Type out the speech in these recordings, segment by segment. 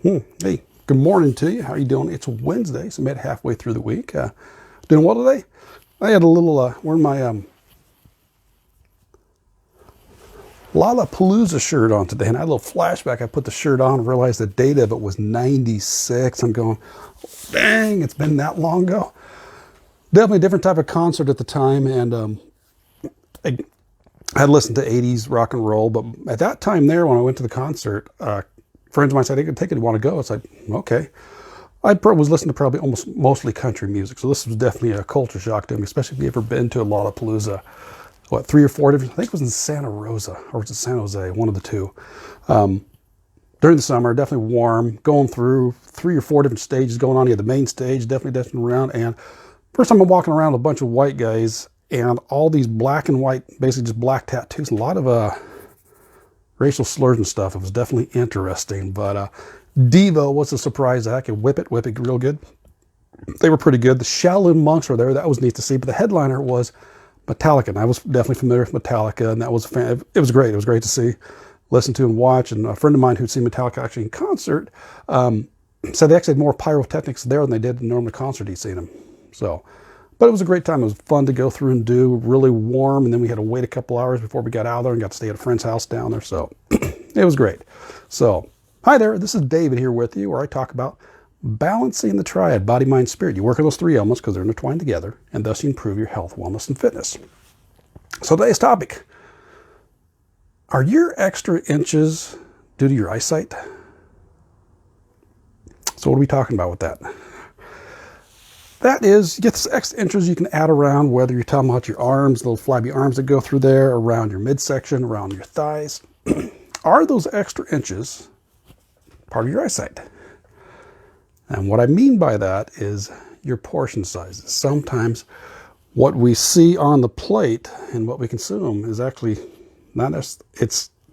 Hey, good morning to you. How are you doing? It's Wednesday, so I'm at halfway through the week. Doing well today. I had a little, wearing my Lollapalooza shirt on today, and I had a little flashback. I put the shirt on and realized the date of it was 96. I'm going, dang, it's been that long ago. Definitely a different type of concert at the time, and I had listened to 80s rock and roll, but at that time there, when I went to the concert, friends of mine said, "Hey, take it, you want to go?" It's like, okay. I was listening to probably almost mostly country music, so this was definitely a culture shock to me, especially if you've ever been to a Lollapalooza. What, 3 or 4 different, I think it was in Santa Rosa, or was it San Jose, one of the two. During the summer, definitely warm, going through 3 or 4 different stages going on. You had the main stage, definitely dusting around, and first time I'm walking around with a bunch of white guys, and all these black and white, basically just black tattoos, a lot of racial slurs and stuff. It was definitely interesting, but Devo was a surprise act. Whip it real good. They were pretty good. The Shaolin monks were there. That was neat to see, but the headliner was Metallica, and I was definitely familiar with Metallica, and that was it was great. It was great to see, listen to, and watch. And a friend of mine who'd seen Metallica actually in concert said they actually had more pyrotechnics there than they did in normal concert he'd seen them. So, but it was a great time. It was fun to go through and do. Really warm, and then we had to wait a couple hours before we got out there and got to stay at a friend's house down there. So it was great. So hi there, this is David here with you, where I talk about balancing the triad, body, mind, spirit. You work on those 3 elements because they're intertwined together, and thus you improve your health, wellness, and fitness. So today's topic: are your extra inches due to your eyesight? So what are we talking about with that? That is, you get this extra inches you can add around, whether you're talking about your arms, the little flabby arms that go through there, around your midsection, around your thighs. Are those extra inches part of your eyesight? And what I mean by that is your portion sizes. Sometimes what we see on the plate and what we consume is actually not necessarily,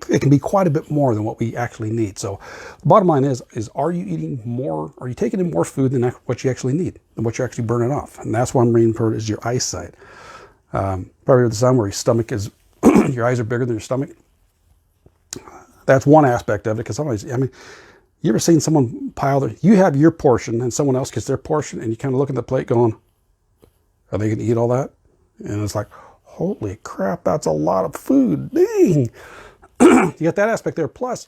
it can be quite a bit more than what we actually need. So the bottom line is are you eating more, are you taking in more food than what you actually need, than what you're actually burning off? And that's what I'm reading for is your eyesight. Probably the time where your stomach is, your eyes are bigger than your stomach. That's one aspect of it, because sometimes, I mean, you ever seen someone you have your portion and someone else gets their portion, and you kind of look at the plate going, are they going to eat all that? And it's like, holy crap, that's a lot of food. Dang. You got that aspect there. Plus,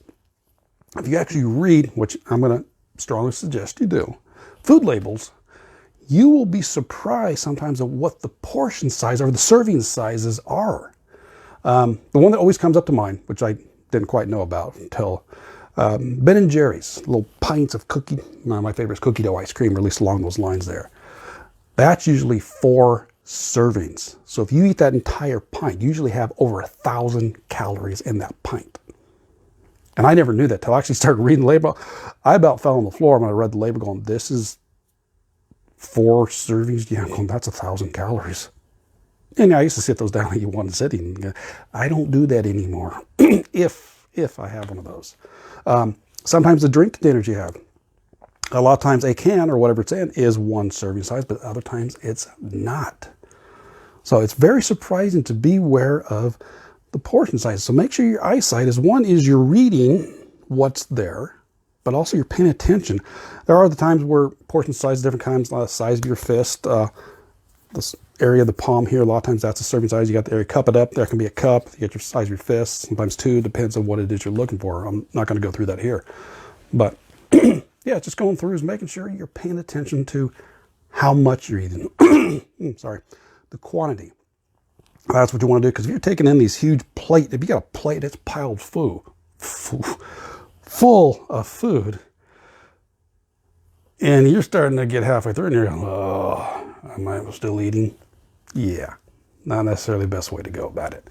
if you actually read, which I'm going to strongly suggest you do, food labels, you will be surprised sometimes at what the portion size or the serving sizes are. The one that always comes up to mind, which I didn't quite know about until Ben and Jerry's, little pints of cookie, my favorite is cookie dough ice cream, or at least along those lines there. That's usually 4 servings. So if you eat that entire pint, you usually have over 1,000 calories in that pint. And I never knew that till I actually started reading the label. I about fell on the floor when I read the label going, this is 4 servings. Yeah, I'm going, that's 1,000 calories. And I used to sit those down in one sitting. I don't do that anymore. if I have one of those. Sometimes the drink containers you have, a lot of times a can or whatever it's in is 1 serving size, but other times it's not. So it's very surprising to be aware of the portion size. So make sure your eyesight is, one is you're reading what's there, but also you're paying attention. There are the times where portion size is different kinds, the size of your fist, this area of the palm here, a lot of times that's a serving size. You got the area, cup it up, there can be a cup, you get your size of your fist, sometimes 2, depends on what it is you're looking for. I'm not going to go through that here. But yeah, just going through is making sure you're paying attention to how much you're eating. Sorry, the quantity. That's what you want to do, because if you're taking in these huge plate, if you got a plate that's piled full of food, and you're starting to get halfway through and you're going, oh, am I still eating? Yeah, not necessarily the best way to go about it.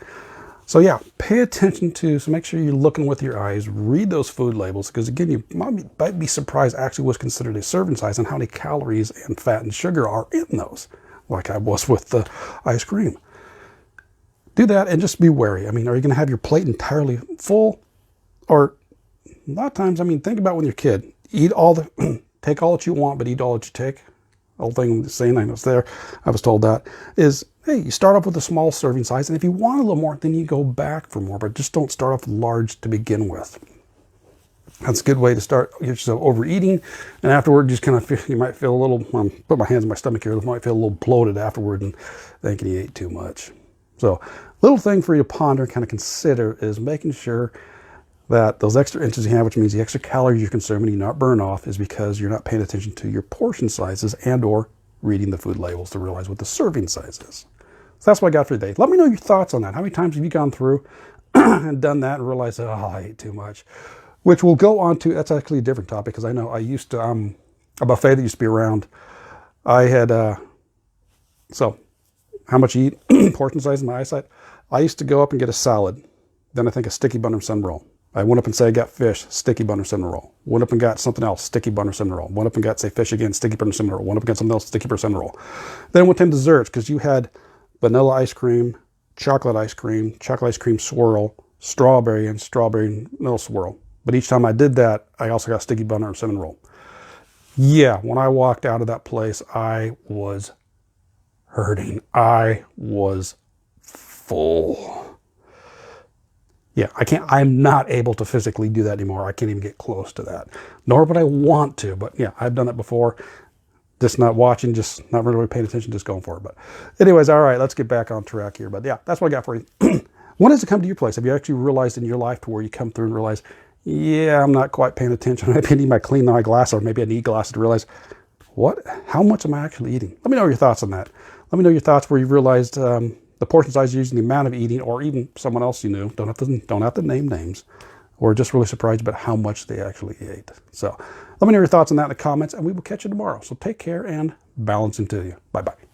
So yeah, pay attention to, so make sure you're looking with your eyes, read those food labels, because again, you might be surprised actually what's considered a serving size and how many calories and fat and sugar are in those, like I was with the ice cream. Do that and just be wary. I mean, are you going to have your plate entirely full? Or a lot of times, I mean, think about when you're a kid, eat all the, take all that you want, but eat all that you take. The whole thing, the same thing was there, I was told that, is, hey, you start off with a small serving size, and if you want a little more, then you go back for more, but just don't start off large to begin with. That's a good way to start. Get yourself overeating, and afterward, just kind of feel, you might feel a little. Put my hands in my stomach here. You might feel a little bloated afterward, and thinking you ate too much. So, little thing for you to ponder, kind of consider, is making sure that those extra inches you have, which means the extra calories you're consuming, you not burn off, is because you're not paying attention to your portion sizes and/or reading the food labels to realize what the serving size is. So that's what I got for today. Let me know your thoughts on that. How many times have you gone through and done that and realized, oh, I ate too much? Which we'll go on to, that's actually a different topic, because I know I used to, a buffet that used to be around, I had, so how much you eat, portion size in my eyesight. I used to go up and get a salad, then I think a sticky bun or cinnamon roll. I went up and say I got fish, sticky bun or cinnamon roll. Went up and got something else, sticky bun or cinnamon roll. Went up and got, say, fish again, sticky bun or cinnamon roll. Went up and got something else, sticky bun or cinnamon roll. Then went to desserts, because you had vanilla ice cream, chocolate ice cream swirl, strawberry, and strawberry vanilla swirl. But each time I did that, I also got sticky bun or cinnamon roll. Yeah, when I walked out of that place, I was hurting. I was full. Yeah, I'm not able to physically do that anymore. I can't even get close to that. Nor would I want to, but yeah, I've done it before. Just not watching, just not really paying attention, just going for it. But anyways, all right, let's get back on track here. But yeah, that's what I got for you. When does it come to your place? Have you actually realized in your life to where you come through and realize, yeah, I'm not quite paying attention. Maybe I need my clean eye glass, or maybe I need glasses to realize, how much am I actually eating? Let me know your thoughts on that. Let me know your thoughts where you realized the portion size you're using, the amount of eating, or even someone else you knew. Don't have to name names, or just really surprised about how much they actually ate. So let me know your thoughts on that in the comments, and we will catch you tomorrow. So take care and balance into you. Bye-bye.